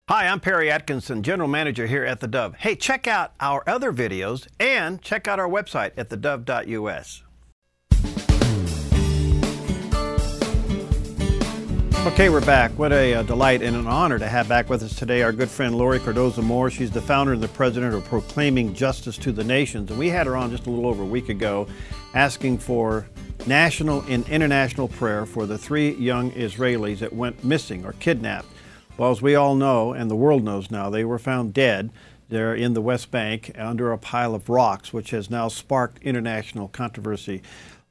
Hi, I'm Perry Atkinson, General Manager here at theDove. Hey, check out our other videos and check out our website at thedove.us. Okay, we're back. What a delight and an honor to have back with us today our good friend Laurie Cardoza-Moore. She's the founder and the president of Proclaiming Justice to the Nations. And we had her on just a little over a week ago asking for national and international prayer for the 3 young Israelis that went missing or kidnapped. Well, as we all know, and the world knows now, they were found dead there in the West Bank under a pile of rocks, which has now sparked international controversy.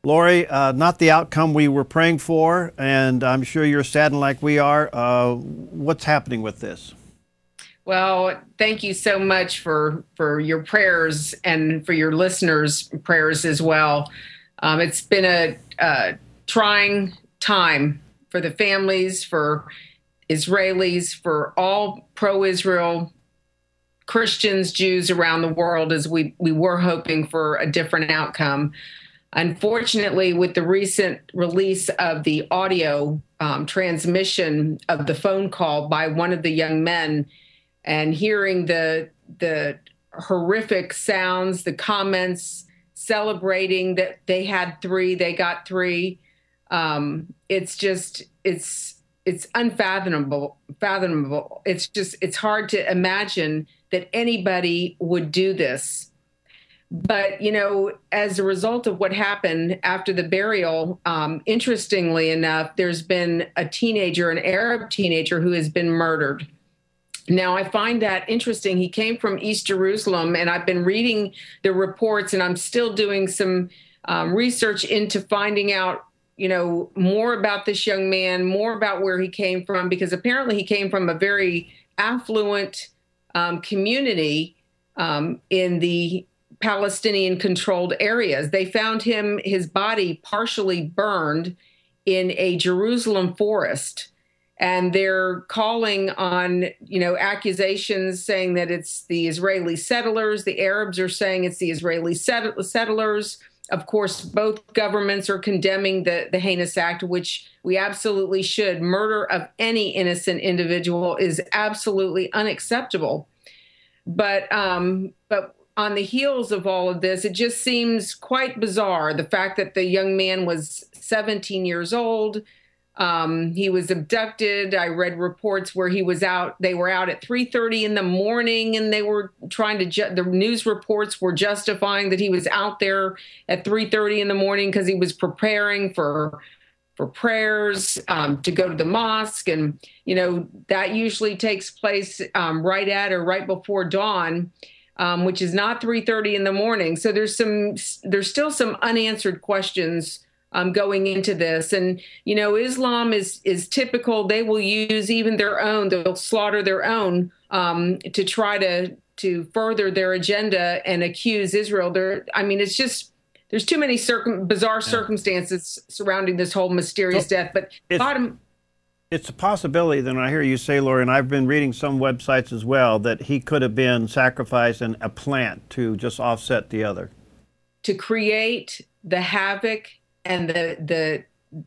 Laurie, not the outcome we were praying for, and I'm sure you're saddened like we are. What's happening with this? Well, thank you so much for your prayers and for your listeners' prayers as well. It's been a trying time for the families, for Israelis, for all pro-Israel Christians, Jews around the world, as we were hoping for a different outcome. Unfortunately, with the recent release of the audio transmission of the phone call by one of the young men and hearing the horrific sounds, the comments celebrating that they had 3, they got 3, it's unfathomable. It's hard to imagine that anybody would do this. But, you know, as a result of what happened after the burial, interestingly enough, there's been a teenager, an Arab teenager, who has been murdered. Now, I find that interesting. He came from East Jerusalem, and I've been reading the reports, and I'm still doing some research into finding out, you know, more about this young man, more about where he came from, because apparently he came from a very affluent community in the Palestinian-controlled areas. They found his body partially burned in a Jerusalem forest. And they're calling on, you know, accusations saying that it's the Israeli settlers. The Arabs are saying it's the Israeli settlers. Of course, both governments are condemning the heinous act, which we absolutely should. Murder of any innocent individual is absolutely unacceptable. But on the heels of all of this, it just seems quite bizarre. The fact that the young man was 17 years old. He was abducted. I read reports where they were out at 3:30 in the morning, and they were trying to, the news reports were justifying that he was out there at 3:30 in the morning because he was preparing for prayers, to go to the mosque. And, you know, that usually takes place right at or right before dawn, which is not 3:30 in the morning. So there's still some unanswered questions going into this. And, you know, Islam is typical. They will use even their own, they'll slaughter their own to try to further their agenda and accuse Israel. It's just, there's too many bizarre circumstances surrounding this whole mysterious death. But it's a possibility, then I hear you say, Laurie, and I've been reading some websites as well, that he could have been sacrificed in a plant to just offset the other. To create the havoc and the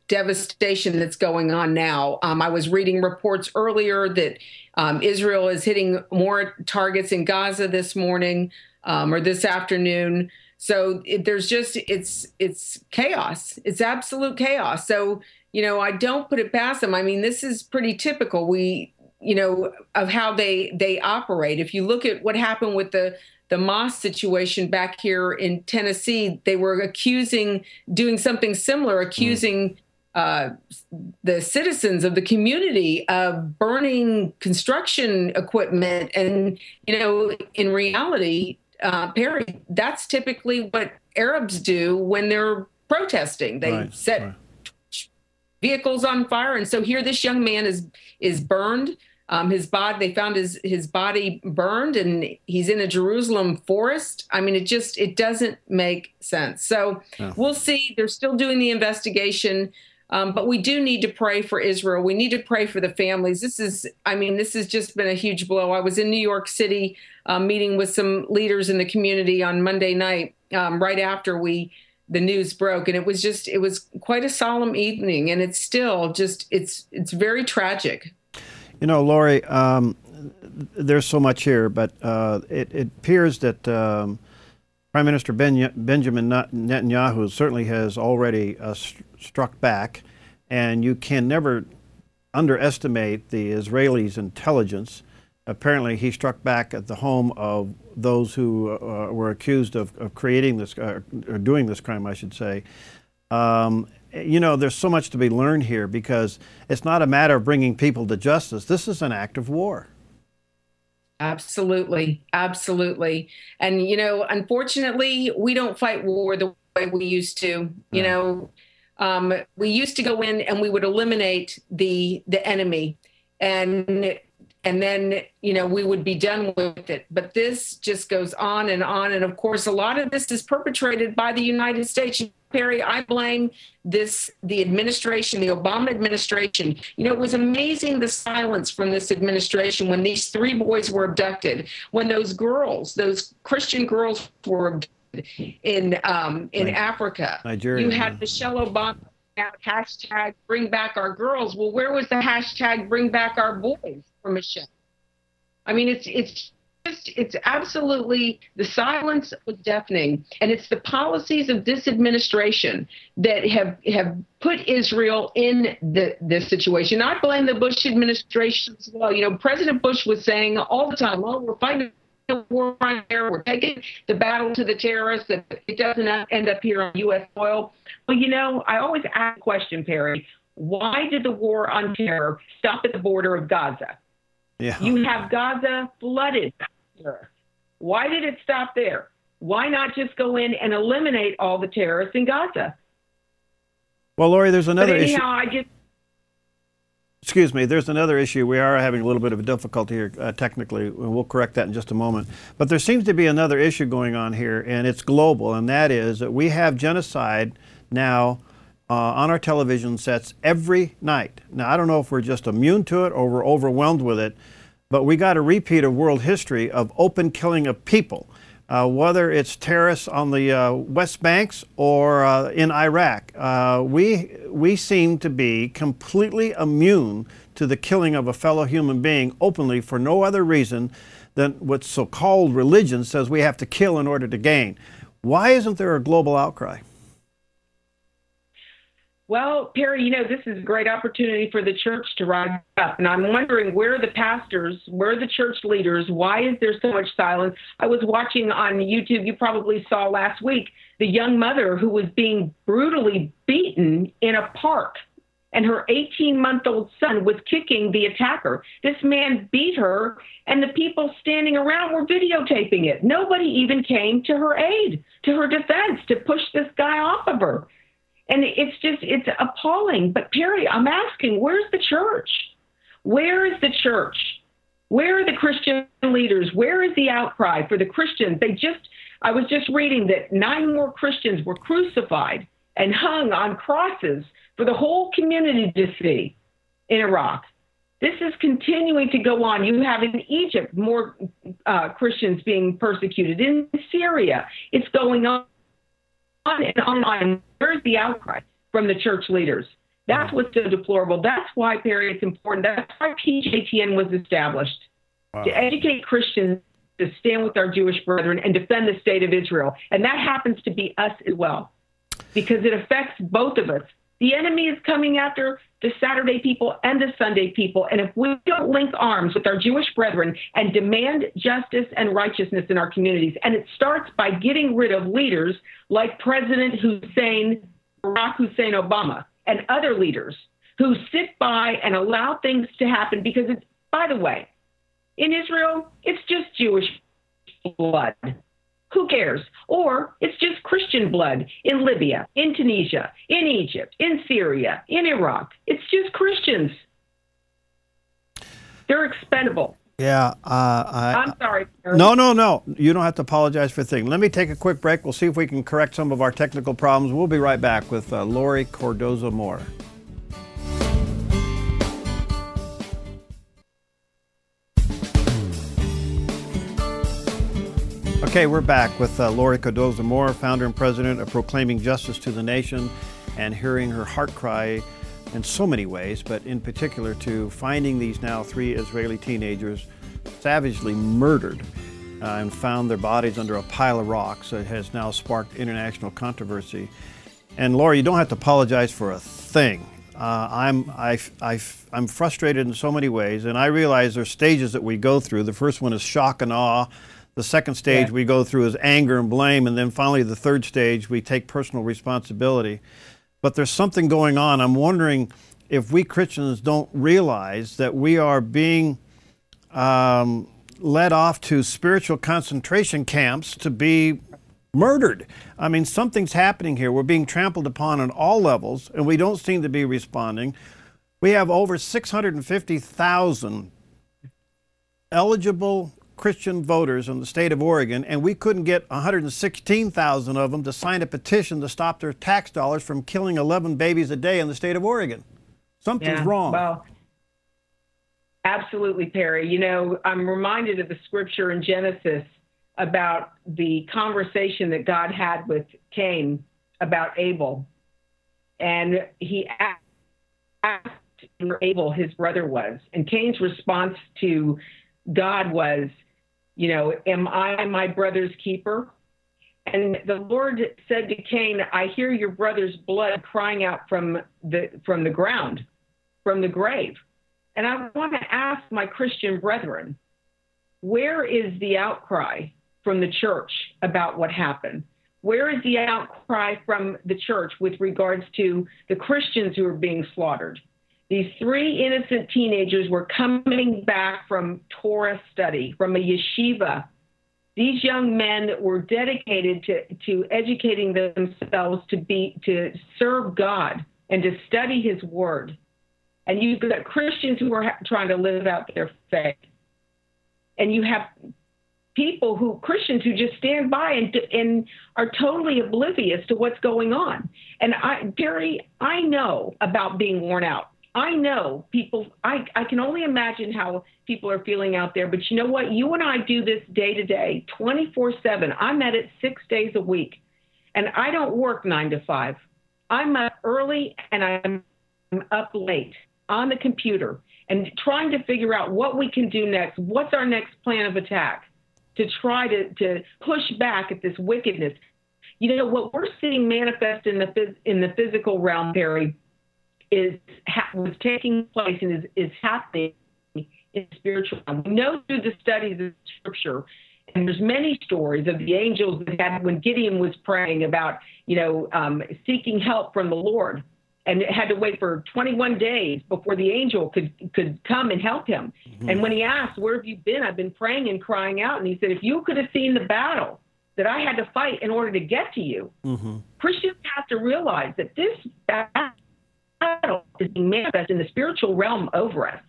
devastation that's going on now. I was reading reports earlier that Israel is hitting more targets in Gaza this morning or this afternoon. So it's chaos. It's absolute chaos. So, you know, I don't put it past them. I mean, this is pretty typical. Of how they operate. If you look at what happened with the mosque situation back here in Tennessee, they were doing something similar, accusing the citizens of the community of burning construction equipment. And, you know, in reality, Perry, that's typically what Arabs do when they're protesting. They set vehicles on fire. And so here this young man is burned. They found his body burned, and he's in a Jerusalem forest. I mean, it doesn't make sense. So We'll see. They're still doing the investigation. But we do need to pray for Israel. We need to pray for the families. This has just been a huge blow. I was in New York City meeting with some leaders in the community on Monday night, right after the news broke. And it was quite a solemn evening. And it's still it's very tragic. You know, Laurie, there's so much here, but it appears that Prime Minister Benjamin Netanyahu certainly has already struck back, and you can never underestimate the Israelis' intelligence. Apparently, he struck back at the home of those who were accused of creating this, or doing this crime, I should say. You know, there's so much to be learned here, because it's not a matter of bringing people to justice. This is an act of war. Absolutely. Absolutely. And, you know, unfortunately, we don't fight war the way we used to. You know, we used to go in and we would eliminate the enemy, and then, you know, we would be done with it. But this just goes on and on. And of course, a lot of this is perpetrated by the United States. Perry, I blame the administration, the Obama administration. You know, it was amazing the silence from this administration when these 3 boys were abducted, when those girls, those Christian girls were abducted in Africa. Nigeria. You had Michelle Obama hashtag bring back our girls. Well, where was the hashtag bring back our boys for Michelle? I mean, it's absolutely, the silence was deafening, and it's the policies of this administration that have put Israel in this situation. I blame the Bush administration as well. You know, President Bush was saying all the time, "Oh, we're fighting a war on terror. We're taking the battle to the terrorists. That it doesn't end up here on U.S. soil." Well, you know, I always ask the question, Perry, why did the war on terror stop at the border of Gaza? Yeah. You have Gaza flooded. Why did it stop there? Why not just go in and eliminate all the terrorists in Gaza? Well, Laurie, there's another issue. Excuse me, there's another issue. We are having a little bit of a difficulty here technically, and we'll correct that in just a moment. But there seems to be another issue going on here, and it's global, and that is that we have genocide now on our television sets every night. Now, I don't know if we're just immune to it or we're overwhelmed with it, but we got a repeat of world history of open killing of people, whether it's terrorists on the West Banks or in Iraq. We seem to be completely immune to the killing of a fellow human being openly for no other reason than what so-called religion says we have to kill in order to gain. Why isn't there a global outcry? Well, Perry, you know, this is a great opportunity for the church to rise up. And I'm wondering, where are the pastors? Where are the church leaders? Why is there so much silence? I was watching on YouTube, you probably saw last week, the young mother who was being brutally beaten in a park, and her 18-month-old son was kicking the attacker. This man beat her, and the people standing around were videotaping it. Nobody even came to her aid, to her defense, to push this guy off of her. And it's appalling. But Perry, I'm asking, where's the church? Where is the church? Where are the Christian leaders? Where is the outcry for the Christians? I was just reading that 9 more Christians were crucified and hung on crosses for the whole community to see in Iraq. This is continuing to go on. You have in Egypt more Christians being persecuted. In Syria, it's going on and on. Where's the outcry from the church leaders? That's what's so deplorable. That's why, Perry, it's important. That's why PJTN was established, to educate Christians to stand with our Jewish brethren and defend the state of Israel. And that happens to be us as well, because it affects both of us. The enemy is coming after the Saturday people and the Sunday people. And if we don't link arms with our Jewish brethren and demand justice and righteousness in our communities, and it starts by getting rid of leaders like President Barack Hussein Obama and other leaders who sit by and allow things to happen, because it's, by the way, in Israel, it's just Jewish blood. Who cares? Or it's just Christian blood in Libya, in Tunisia, in Egypt, in Syria, in Iraq. It's just Christians. They're expendable. Yeah. I'm sorry. Sarah. No. You don't have to apologize for a thing. Let me take a quick break. We'll see if we can correct some of our technical problems. We'll be right back with Laurie Cardoza-Moore. Okay, we're back with Laurie Cardoza-Moore, founder and president of Proclaiming Justice to the Nation, and hearing her heart cry in so many ways, but in particular to finding these now 3 Israeli teenagers savagely murdered and found their bodies under a pile of rocks. It has now sparked international controversy. And Laurie, you don't have to apologize for a thing. I'm frustrated in so many ways, and I realize there's stages that we go through. The first one is shock and awe. The second stage we go through is anger and blame, and then finally the third stage we take personal responsibility. But there's something going on. I'm wondering if we Christians don't realize that we are being led off to spiritual concentration camps to be murdered. I mean, something's happening here. We're being trampled upon on all levels, and we don't seem to be responding. We have over 650,000 eligible Christian voters in the state of Oregon, and we couldn't get 116,000 of them to sign a petition to stop their tax dollars from killing 11 babies a day in the state of Oregon. Something's wrong. Well, absolutely, Perry. You know, I'm reminded of the scripture in Genesis about the conversation that God had with Cain about Abel. And he asked where Abel, his brother, was. And Cain's response to God was, you know, am I my brother's keeper? And the Lord said to Cain, I hear your brother's blood crying out from the ground, from the grave. And I want to ask my Christian brethren, where is the outcry from the church about what happened? Where is the outcry from the church with regards to the Christians who are being slaughtered? These 3 innocent teenagers were coming back from Torah study, from a yeshiva. These young men were dedicated to educating themselves to serve God and to study his word. And you've got Christians who are trying to live out their faith. And you have Christians who just stand by and are totally oblivious to what's going on. And Perry, I know about being worn out. I know people, I can only imagine how people are feeling out there. But you know what? You and I do this day to day, 24/7. I'm at it 6 days a week. And I don't work 9 to 5. I'm up early and I'm up late on the computer and trying to figure out what we can do next. What's our next plan of attack to try to push back at this wickedness? You know, what we're seeing manifest in the physical realm, Perry, was taking place and is happening in the spiritual realm. We know through the studies of Scripture, and there's many stories of the angels that had when Gideon was praying about, seeking help from the Lord, and had to wait for 21 days before the angel could come and help him. Mm-hmm. And when he asked, where have you been? I've been praying and crying out. And he said, if you could have seen the battle that I had to fight in order to get to you, mm-hmm. Christians have to realize that this battle is being manifest in the spiritual realm over us.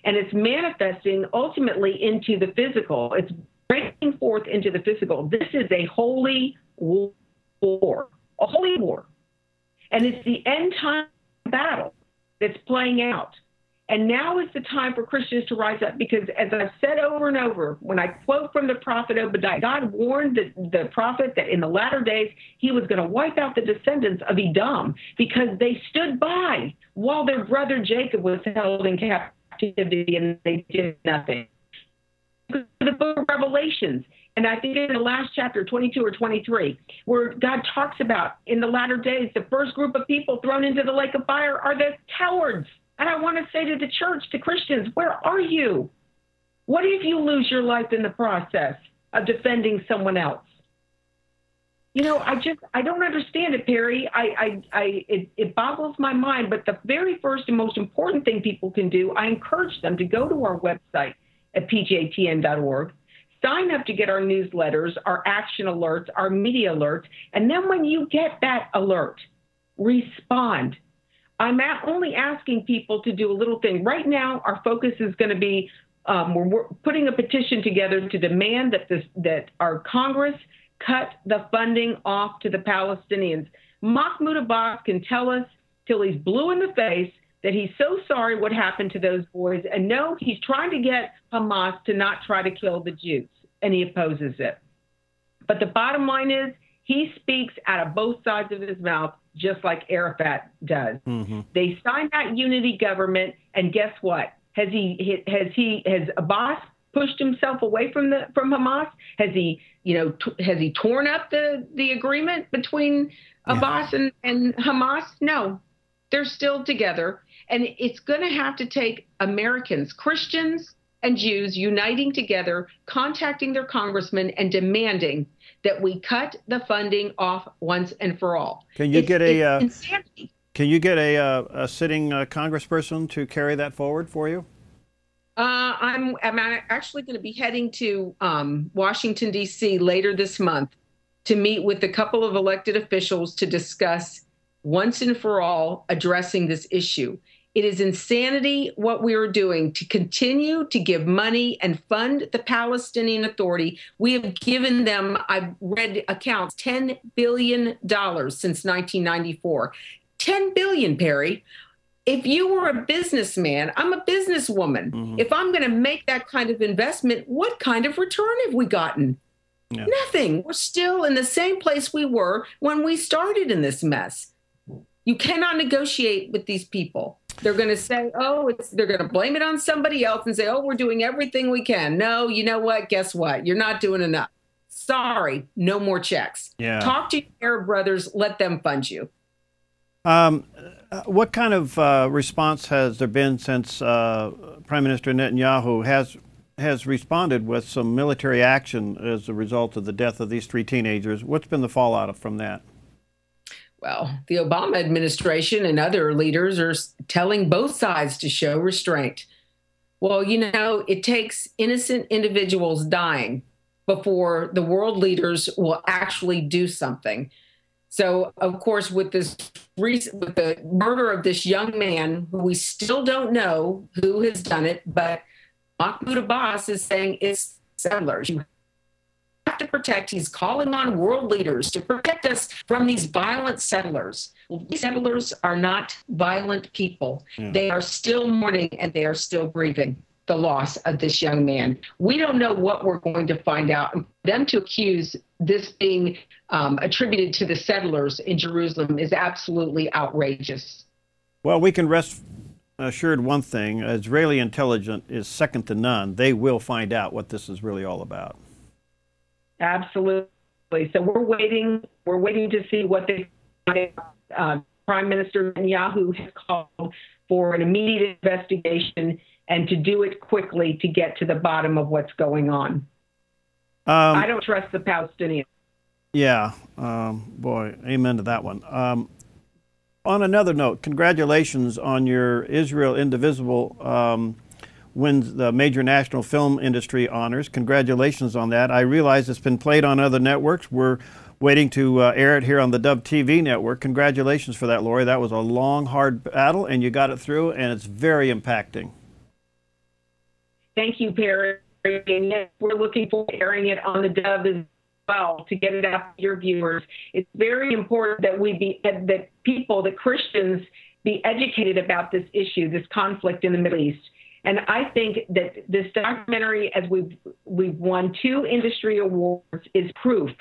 And it's manifesting ultimately into the physical. It's breaking forth into the physical. This is a holy war, a holy war. And it's the end time battle that's playing out. And now is the time for Christians to rise up, because as I've said over and over, when I quote from the prophet Obadiah, God warned the prophet that in the latter days he was going to wipe out the descendants of Edom because they stood by while their brother Jacob was held in captivity and they did nothing. The book of Revelations, and I think in the last chapter, 22 or 23, where God talks about in the latter days, the first group of people thrown into the lake of fire are the cowards. And I want to say to the church, to Christians, where are you? What if you lose your life in the process of defending someone else? You know, I don't understand it, Perry. It boggles my mind. But the very first and most important thing people can do, I encourage them to go to our website at PJTN.org, sign up to get our newsletters, our action alerts, our media alerts. And then when you get that alert, respond. I'm only asking people to do a little thing. Right now, our focus is going to be, we're putting a petition together to demand that our Congress cut the funding off to the Palestinians. Mahmoud Abbas can tell us till he's blue in the face that he's so sorry what happened to those boys. And no, he's trying to get Hamas to not try to kill the Jews, and he opposes it. But the bottom line is he speaks out of both sides of his mouth, just like Arafat does. Mm-hmm. They signed that unity government, and guess what? Has Abbas pushed himself away from Hamas? Has he, has he torn up the agreement between Abbas and Hamas? No, they're still together. And it's going to have to take Americans, Christians and Jews, uniting together, contacting their congressmen and demanding that we cut the funding off once and for all. Can you get a insanity. Can you get a sitting congressperson to carry that forward for you? I'm actually going to be heading to Washington, D.C. later this month to meet with a couple of elected officials to discuss once and for all addressing this issue. It is insanity what we are doing to continue to give money and fund the Palestinian Authority. We have given them, I've read accounts, $10 billion since 1994. $10 billion, Perry. If you were a businessman, I'm a businesswoman. Mm-hmm. If I'm going to make that kind of investment, what kind of return have we gotten? Yeah. Nothing. We're still in the same place we were when we started in this mess. You cannot negotiate with these people. They're going to say, they're going to blame it on somebody else and say, we're doing everything we can. No, you know what? Guess what? You're not doing enough. Sorry, no more checks. Yeah. Talk to your Arab brothers. Let them fund you. What kind of response has there been since Prime Minister Netanyahu has responded with some military action as a result of the death of these 3 teenagers? What's been the fallout from that? Well, the Obama administration and other leaders are telling both sides to show restraint. Well, it takes innocent individuals dying before the world leaders will actually do something. So, of course, with the murder of this young man, who we still don't know who has done it, but Mahmoud Abbas is saying it's settlers. You have to protect. He's calling on world leaders to protect us from these violent settlers. Well, these settlers are not violent people. Yeah. They are still mourning and they are still grieving the loss of this young man. We don't know what we're going to find out. And for them to accuse this being attributed to the settlers in Jerusalem is absolutely outrageous. Well, we can rest assured one thing: Israeli intelligence is second to none. They will find out what this is really all about. Absolutely. So we're waiting to see what they Prime Minister Netanyahu has called for an immediate investigation and to do it quickly to get to the bottom of what's going on. I don't trust the Palestinians. Yeah, boy, amen to that one. On another note, congratulations on your Israel Indivisible wins the major national film industry honors. Congratulations on that. I realize it's been played on other networks. We're waiting to air it here on the Dove TV network. Congratulations for that, Laurie. That was a long, hard battle, and you got it through, and it's very impacting. Thank you, Perry. And yes, we're looking forward to airing it on the Dove as well to get it out to your viewers. It's very important that that Christians be educated about this issue, this conflict in the Middle East. And I think that this documentary, as we've won 2 industry awards, is proof.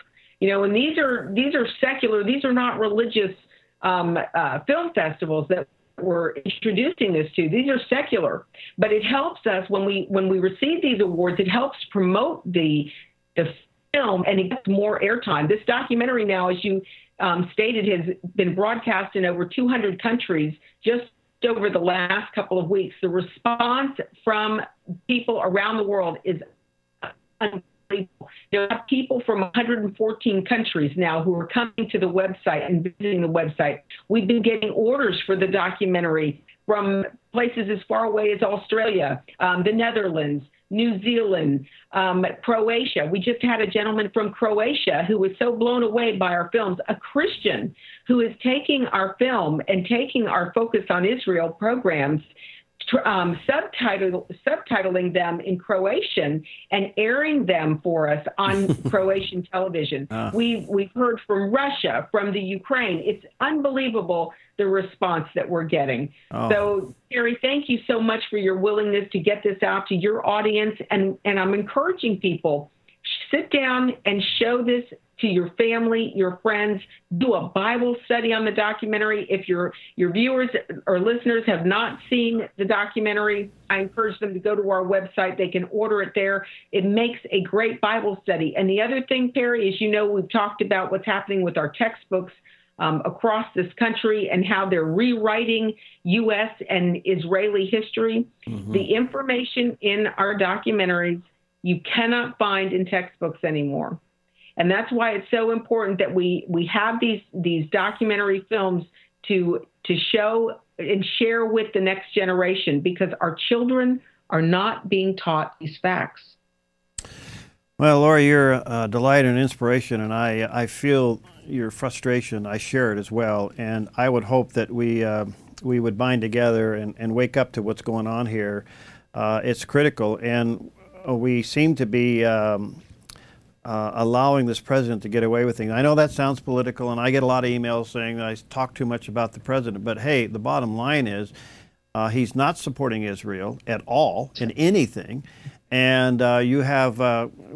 And these are secular; these are not religious film festivals that we're introducing this to. These are secular, but it helps us when we receive these awards. It helps promote the film, and it gets more airtime. This documentary now, as you stated, has been broadcast in over 200 countries just over the last couple of weeks. The response from people around the world is unbelievable. There are people from 114 countries now who are coming to the website and visiting the website. We've been getting orders for the documentary from places as far away as Australia, the Netherlands, New Zealand, Croatia. We just had a gentleman from Croatia who was so blown away by our films, a Christian who is taking our film and taking our Focus on Israel programs, subtitling them in Croatian and airing them for us on Croatian television. We've heard from Russia, from the Ukraine. It's unbelievable the response that we're getting. So, Terry, thank you so much for your willingness to get this out to your audience. And I'm encouraging people, sit down and show this to your family, your friends. Do a Bible study on the documentary. If your viewers or listeners have not seen the documentary, I encourage them to go to our website. They can order it there. It makes a great Bible study. And the other thing, Perry, is, we've talked about what's happening with our textbooks across this country and how they're rewriting U.S. and Israeli history. Mm-hmm. The information in our documentaries you cannot find in textbooks anymore. And that's why it's so important that we have these documentary films to show and share with the next generation, because our children are not being taught these facts. Well, Laurie, you're a delight and inspiration, and I feel your frustration. I share it as well, and I would hope that we would bind together and wake up to what's going on here. It's critical, and we seem to be allowing this president to get away with things. I know that sounds political, and I get a lot of emails saying that I talk too much about the president, but hey, the bottom line is he's not supporting Israel at all in anything. And you have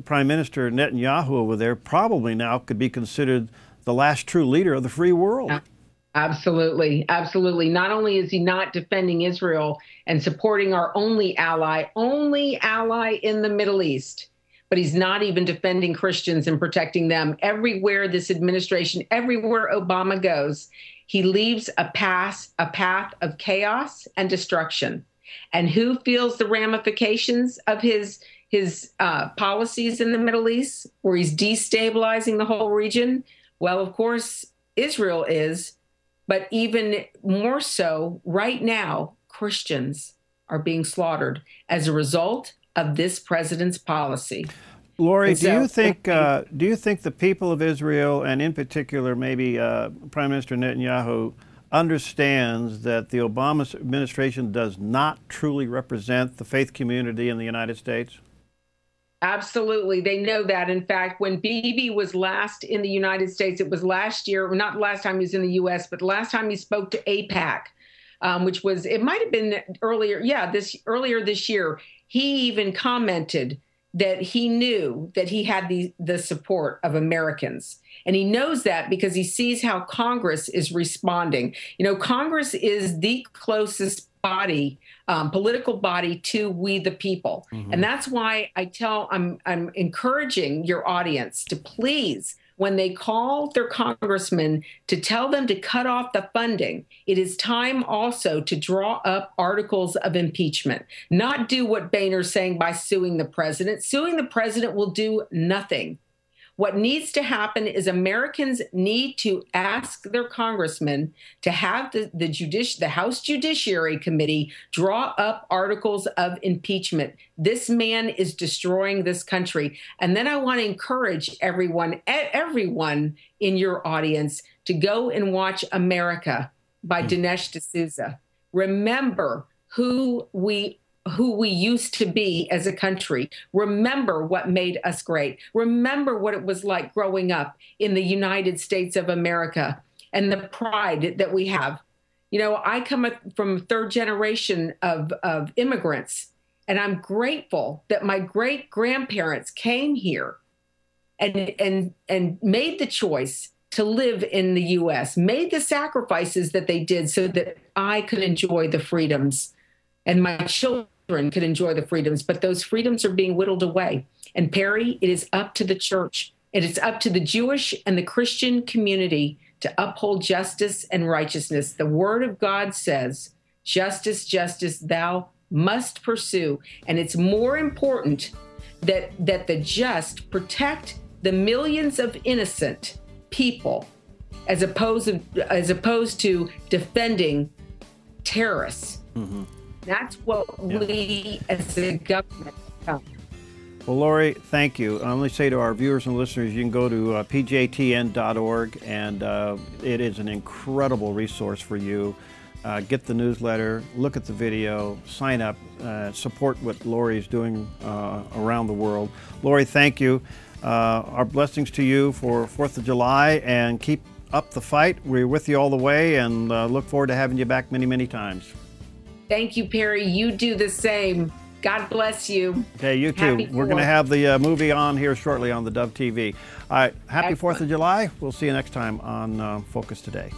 Prime Minister Netanyahu over there, probably now could be considered the last true leader of the free world. Absolutely. Absolutely. Not only is he not defending Israel and supporting our only ally in the Middle East, but he's not even defending Christians and protecting them. Everywhere this administration, everywhere Obama goes, he leaves a path of chaos and destruction. And who feels the ramifications of his policies in the Middle East, where he's destabilizing the whole region? Well, of course, Israel is, but even more so right now, Christians are being slaughtered as a result of this president's policy. Laurie, do you think the people of Israel, and in particular maybe Prime Minister Netanyahu, understands that the Obama administration does not truly represent the faith community in the United States? Absolutely. They know that. In fact, when Bibi was last in the United States, it was last year, not the last time he was in the U.S., but the last time he spoke to AIPAC, which was, it might have been earlier this year. He even commented that he knew that he had the support of Americans. And he knows that because he sees how Congress is responding. Congress is the closest body, political body to we the people. Mm-hmm. And that's why I'm encouraging your audience to please, when they call their congressman, to tell them to cut off the funding. It is time also to draw up articles of impeachment, not do what Boehner's saying by suing the president. Suing the president will do nothing. What needs to happen is Americans need to ask their congressmen to have the House Judiciary Committee draw up articles of impeachment. This man is destroying this country. And then I want to encourage everyone in your audience to go and watch America by Dinesh D'Souza. Remember who we used to be as a country. Remember what made us great. Remember what it was like growing up in the United States of America and the pride that we have. I come from a third generation of immigrants, and I'm grateful that my great-grandparents came here and made the choice to live in the U.S., made the sacrifices that they did so that I could enjoy the freedoms and my children could enjoy the freedoms, but those freedoms are being whittled away. And Perry, it is up to the church. It is up to the Jewish and the Christian community to uphold justice and righteousness. The word of God says, justice, justice, thou must pursue. And it's more important that the just protect the millions of innocent people as opposed to defending terrorists. Mm-hmm. That's what we as a government have done. Well, Laurie, thank you. I only say to our viewers and listeners, you can go to PJTN.org, and it is an incredible resource for you. Get the newsletter, look at the video, sign up, support what Laurie is doing around the world. Laurie, thank you. Our blessings to you for 4th of July, and keep up the fight. We're with you all the way, and look forward to having you back many, many times. Thank you, Perry. You do the same. God bless you. Okay, you too. Happy We're going to 4th. have the movie on here shortly on the Dove TV. All right, happy Excellent. 4th of July. We'll see you next time on Focus Today.